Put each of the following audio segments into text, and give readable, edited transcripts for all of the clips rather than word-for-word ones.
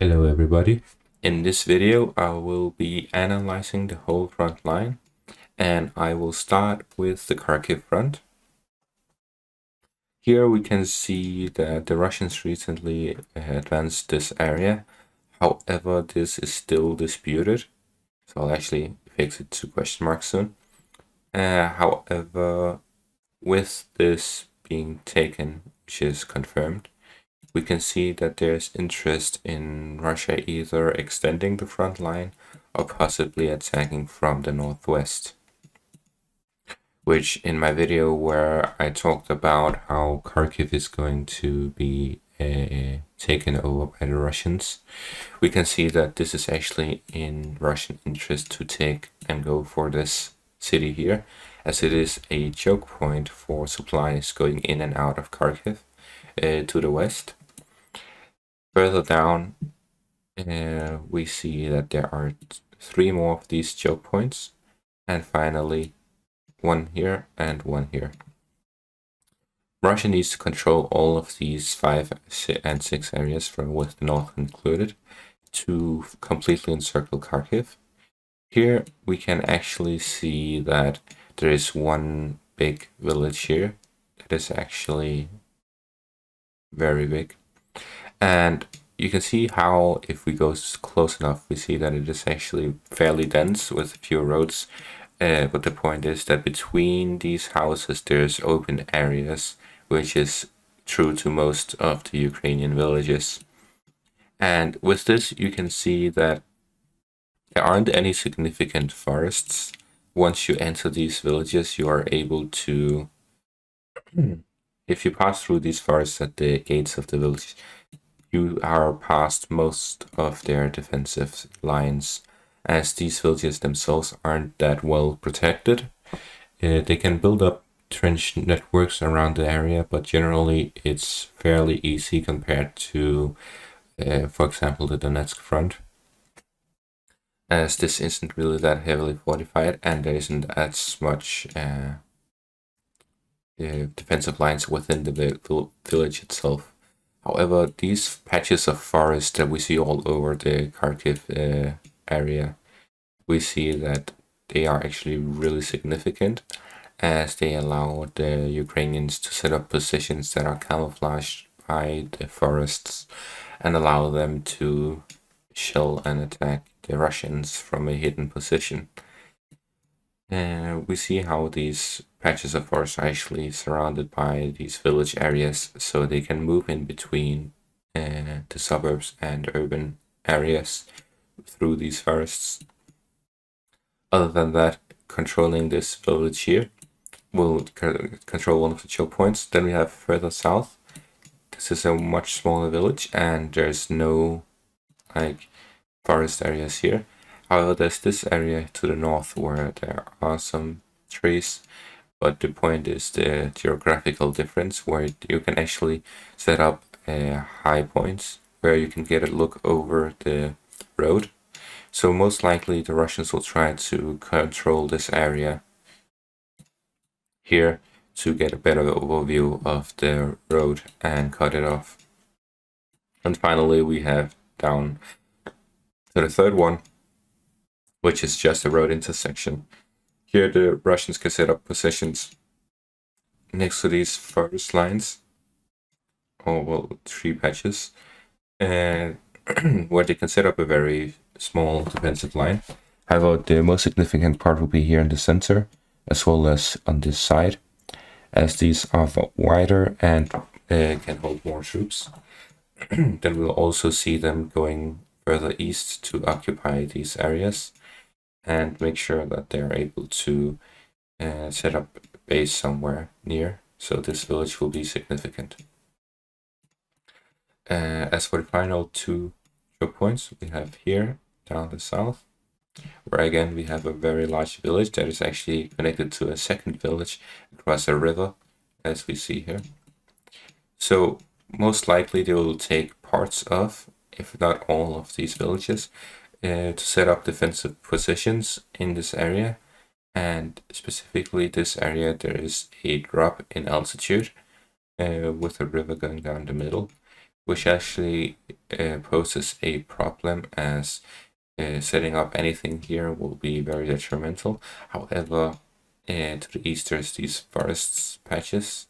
Hello everybody. In this video I will be analyzing the whole front line, and I will start with the Kharkiv front. Here we can see that the Russians recently advanced this area. However, this is still disputed, so I'll actually fix it to question mark soon. However, with this being taken, which is confirmed, we can see that there's interest in Russia either extending the front line or possibly attacking from the northwest. Which in my video where I talked about how Kharkiv is going to be taken over by the Russians, we can see that this is actually in Russian interest to take and go for this city here, as it is a choke point for supplies going in and out of Kharkiv to the west. Further down, we see that there are 3 more of these choke points, and finally 1 here and 1 here. Russia needs to control all of these 5 and 6 areas, with the north included, to completely encircle Kharkiv. Here we can actually see that there is one big village here that is actually very big. And you can see how, if we go close enough, we see that it is actually fairly dense with few roads. But the point is that between these houses there's open areas, which is true to most of the Ukrainian villages. And with this you can see that there aren't any significant forests. Once you enter these villages, you are able to, if you pass through these forests at the gates of the village, you are past most of their defensive lines, as these villages themselves aren't that well protected. They can build up trench networks around the area, but generally it's fairly easy compared to, for example, the Donetsk front, as this isn't really that heavily fortified and there isn't as much defensive lines within the village itself. However, these patches of forest that we see all over the Kharkiv area, we see that they are actually really significant, as they allow the Ukrainians to set up positions that are camouflaged by the forests and allow them to shell and attack the Russians from a hidden position. We see how these patches of forest are actually surrounded by these village areas, so they can move in between the suburbs and urban areas through these forests. Other than that, controlling this village here will control one of the choke points. Then we have further south. This is a much smaller village and there's no forest areas here. However, there's this area to the north where there are some trees, but the point is the geographical difference, where you can actually set up high points where you can get a look over the road. So most likely the Russians will try to control this area here to get a better overview of the road and cut it off. And finally we have down to the third one, which is just a road intersection. Here the Russians can set up positions next to these forest lines, or well, tree patches, and where they can set up a very small defensive line. However, the most significant part will be here in the center, as well as on this side, as these are wider and can hold more troops. Then we'll also see them going further east to occupy these areas and make sure that they're able to set up a base somewhere near, so this village will be significant. As for the final 2 choke points, we have here down the south, where again we have a very large village that is actually connected to a second village across a river, as we see here. So most likely they will take parts of, if not all of these villages, to set up defensive positions in this area. And specifically this area, there is a drop in altitude with a river going down the middle, which actually poses a problem as setting up anything here will be very detrimental. However, to the east there's these forests patches,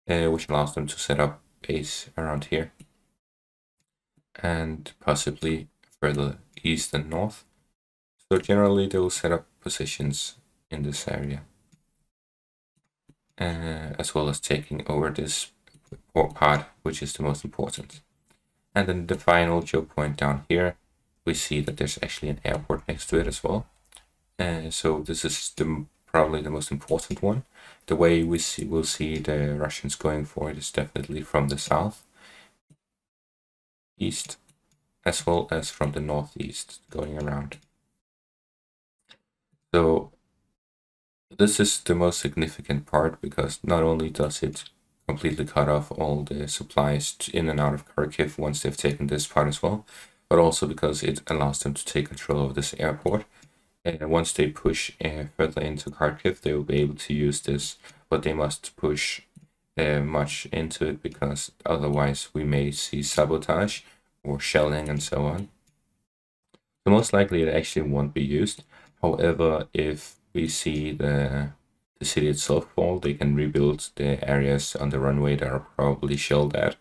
which allows them to set up base around here, and possibly further east and north. So generally they will set up positions in this area, as well as taking over this part, which is the most important. And then the final choke point down here, we see that there's actually an airport next to it as well. So this is probably the most important one. The way we'll see the Russians going for it is definitely from the south, east, as well as from the northeast going around. So this is the most significant part, because not only does it completely cut off all the supplies in and out of Kharkiv once they've taken this part as well, but also because it allows them to take control of this airport. And once they push further into Kharkiv, they will be able to use this, but they must push much into it, because otherwise we may see sabotage or shelling and so on. So most likely it actually won't be used. However, if we see the city itself fall, they can rebuild the areas on the runway that are probably shelled at,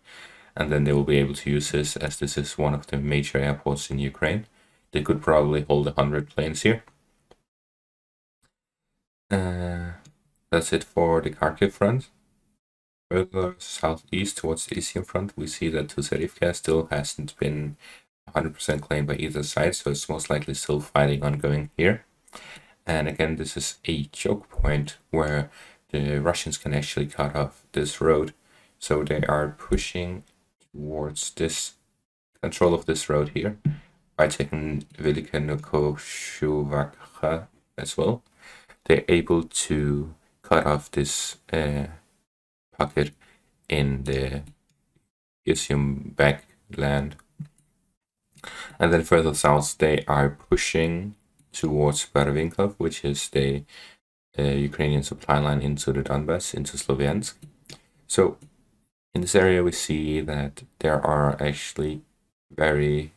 and then they will be able to use this, as this is one of the major airports in Ukraine. They could probably hold 100 planes here. That's it for the Kharkiv front. Further southeast towards the Izyum front, we see that Tuserivka still hasn't been 100% claimed by either side, so it's most likely still fighting ongoing here. And again, this is a choke point where the Russians can actually cut off this road. So they are pushing towards this control of this road here by taking Velika Nokoshuvakha as well. They're able to cut off this pocket in the Izyum backland. And then further south, they are pushing towards Barvinkov, which is the Ukrainian supply line into the Donbass, into Slavyansk. So in this area, we see that there are actually very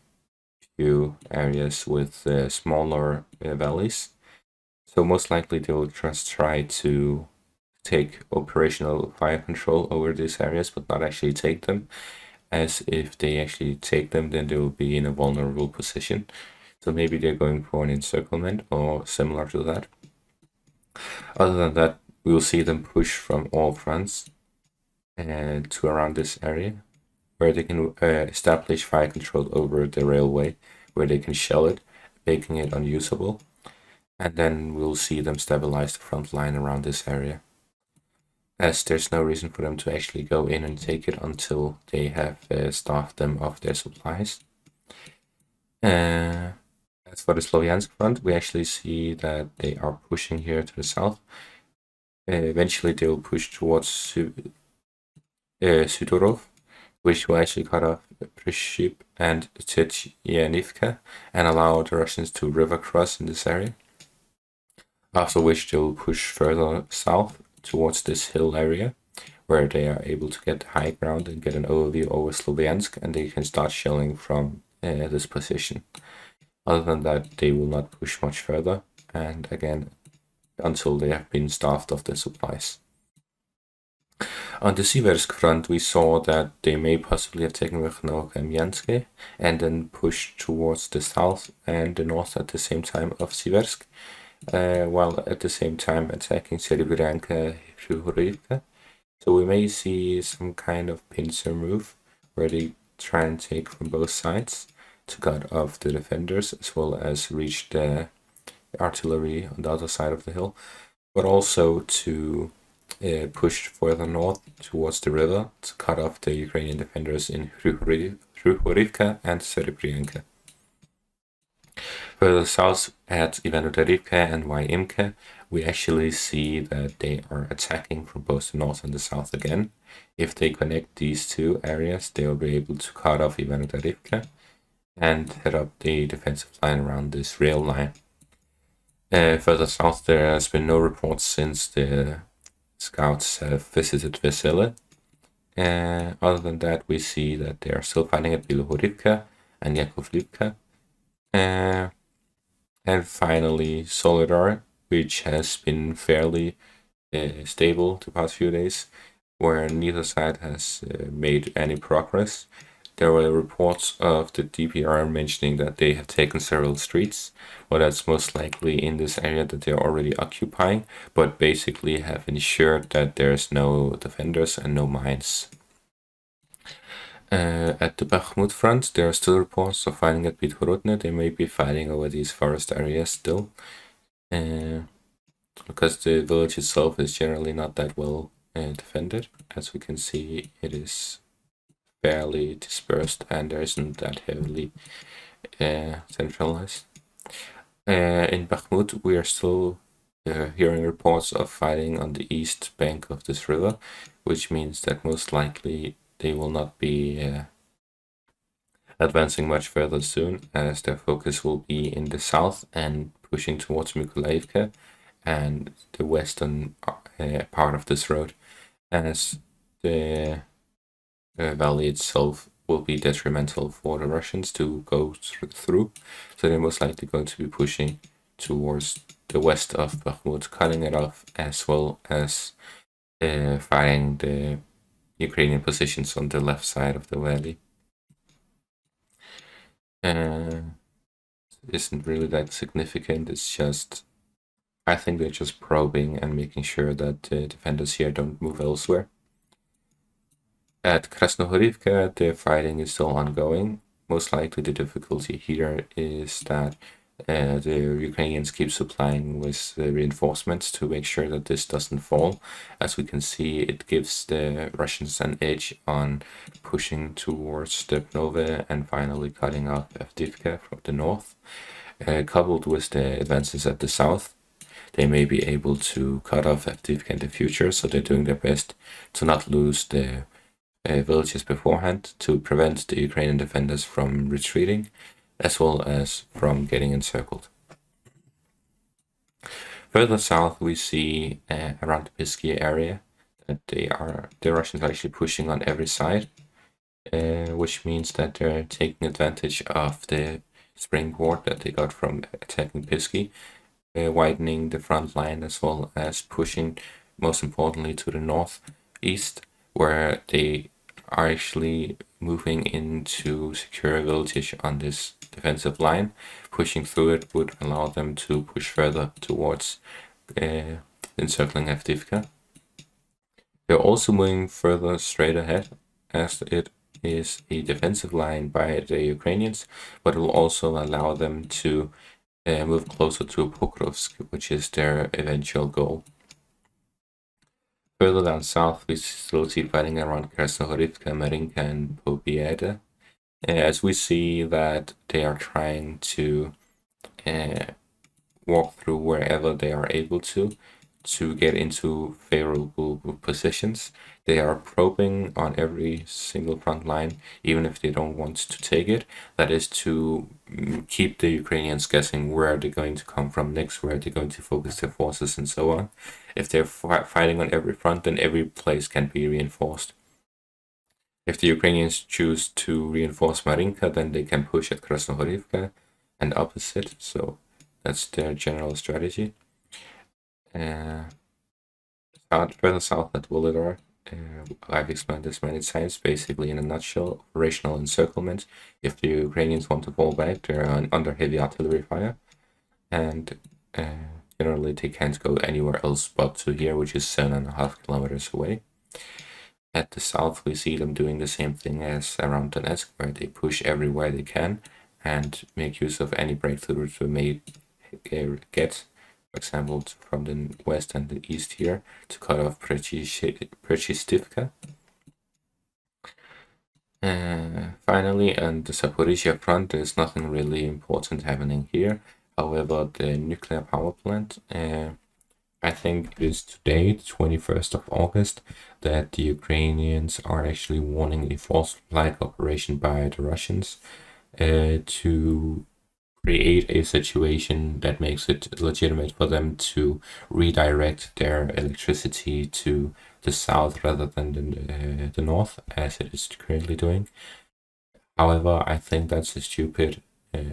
few areas with smaller valleys. So most likely they will just try to take operational fire control over these areas, but not actually take them, as if they actually take them, then they will be in a vulnerable position. So maybe they're going for an encirclement or similar to that. Other than that, we will see them push from all fronts to around this area, where they can establish fire control over the railway, where they can shell it, making it unusable. And then we'll see them stabilize the front line around this area, as there's no reason for them to actually go in and take it until they have starved them of their supplies. As for the Slavyansk front, we actually see that they are pushing here to the south. Eventually they will push towards Sudorov, which will actually cut off Priship and Tetyanivka and allow the Russians to river cross in this area. After which they will push further south towards this hill area, where they are able to get high ground and get an overview over Slavyansk, and they can start shelling from this position. Other than that, they will not push much further, and again, until they have been starved of their supplies. On the Siversk front, we saw that they may possibly have taken Verkhnokh-Kamyanske and then pushed towards the south and the north at the same time of Siversk, while at the same time attacking Serebrenka Hryhorivka. So we may see some kind of pincer move, where they try and take from both sides to cut off the defenders, as well as reach the artillery on the other side of the hill, but also to push further north towards the river to cut off the Ukrainian defenders in Hryhorivka and Serebrenka. Further south at Ivano-Darivka and Vyimka, we actually see that they are attacking from both the north and the south again. If they connect these two areas, they will be able to cut off Ivano-Darivka and head up the defensive line around this rail line. Further south, there has been no reports since the scouts have visited Vesele, Other than that, we see that they are still fighting at Bilohorivka and Yakovlivka. And finally, Soledar, which has been fairly stable the past few days, where neither side has made any progress. There were reports of the DPR mentioning that they have taken several streets, but that's most likely in this area that they're already occupying, but basically have ensured that there's no defenders and no mines. At the Bakhmut front, there are still reports of fighting at Bithorodne. They may be fighting over these forest areas still, because the village itself is generally not that well defended. As we can see, it is fairly dispersed and there isn't that heavily centralized. In Bakhmut, we are still hearing reports of fighting on the east bank of this river, which means that most likely they will not be advancing much further soon, as their focus will be in the south and pushing towards Mykolaiivka and the western part of this road, as the valley itself will be detrimental for the Russians to go through. So they're most likely going to be pushing towards the west of Bakhmut, cutting it off, as well as fighting the Ukrainian positions on the left side of the valley. Isn't really that significant. It's just, I think they're just probing and making sure that the defenders here don't move elsewhere. At Krasnohorivka, the fighting is still ongoing. Most likely the difficulty here is that the Ukrainians keep supplying with reinforcements to make sure that this doesn't fall. As we can see, it gives the Russians an edge on pushing towards Stepnove and finally cutting off Avdiivka from the north. Coupled with the advances at the south, they may be able to cut off Avdiivka in the future, so they're doing their best to not lose the villages beforehand to prevent the Ukrainian defenders from retreating, as well as from getting encircled. Further south, we see around the Pisky area that the Russians are actually pushing on every side, which means that they're taking advantage of the springboard that they got from attacking Pisky, widening the front line as well as pushing, most importantly, to the northeast, where they are actually moving into secure villages on this defensive line. Pushing through it would allow them to push further towards encircling Avdiivka. They're also moving further straight ahead, as it is a defensive line by the Ukrainians, but it will also allow them to move closer to Pokrovsk, which is their eventual goal. Further down south, we still see fighting around Krasnohorivka, Marinka, and Pobieda, as we see that they are trying to walk through wherever they are able to get into favorable positions. They are probing on every single front line, even if they don't want to take it. That is to keep the Ukrainians guessing where they're going to come from next, where they're going to focus their forces, and so on. If they're fighting on every front, then every place can be reinforced. If the Ukrainians choose to reinforce Marinka, then they can push at Krasnohorivka and opposite. So that's their general strategy. Further south at Soledar, I've explained this many times. Basically, in a nutshell, operational encirclement. If the Ukrainians want to fall back, they're under heavy artillery fire, and generally they can't go anywhere else but to here, which is 7.5 kilometers away. At the south, we see them doing the same thing as around Donetsk, where they push everywhere they can and make use of any breakthrough they may get, for example, from the west and the east here, to cut off Prechystivka. Finally, on the Zaporizhia front, there's nothing really important happening here. However, the nuclear power plant, I think it is today, the 21st of August, that the Ukrainians are actually warning a false flag operation by the Russians to create a situation that makes it legitimate for them to redirect their electricity to the south rather than the north, as it is currently doing. However, I think that's a stupid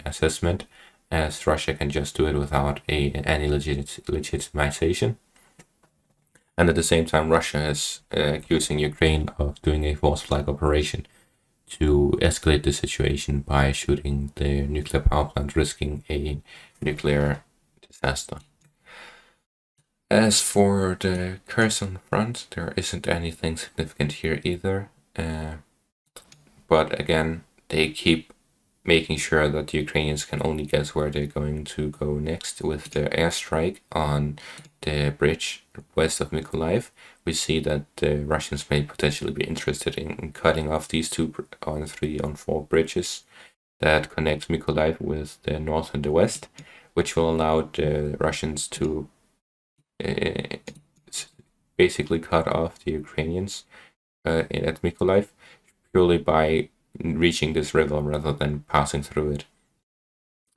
assessment, as Russia can just do it without any legitimization. And at the same time, Russia is accusing Ukraine of doing a false flag operation to escalate the situation by shooting the nuclear power plant, risking a nuclear disaster. As for the Kherson front, there isn't anything significant here either. But again, they keep making sure that the Ukrainians can only guess where they're going to go next with the airstrike on the bridge west of Mykolaiv. We see that the Russians may potentially be interested in cutting off these 4 bridges that connect Mykolaiv with the north and the west, which will allow the Russians to basically cut off the Ukrainians at Mykolaiv purely by reaching this river rather than passing through it.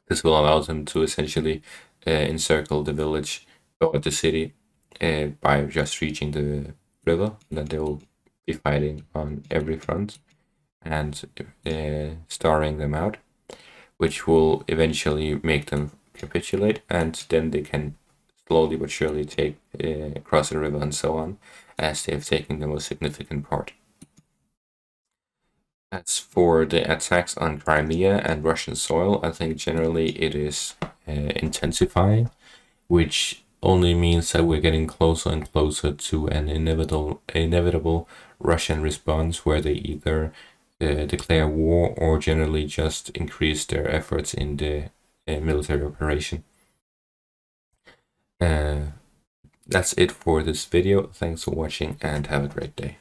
This will allow them to essentially encircle the village or the city by just reaching the river. Then they will be fighting on every front and starving them out, which will eventually make them capitulate, and then they can slowly but surely take across the river and so on, as they have taken the most significant part. As for the attacks on Crimea and Russian soil, I think generally it is intensifying, which only means that we're getting closer and closer to an inevitable Russian response where they either declare war or generally just increase their efforts in the military operation. That's it for this video. Thanks for watching and have a great day.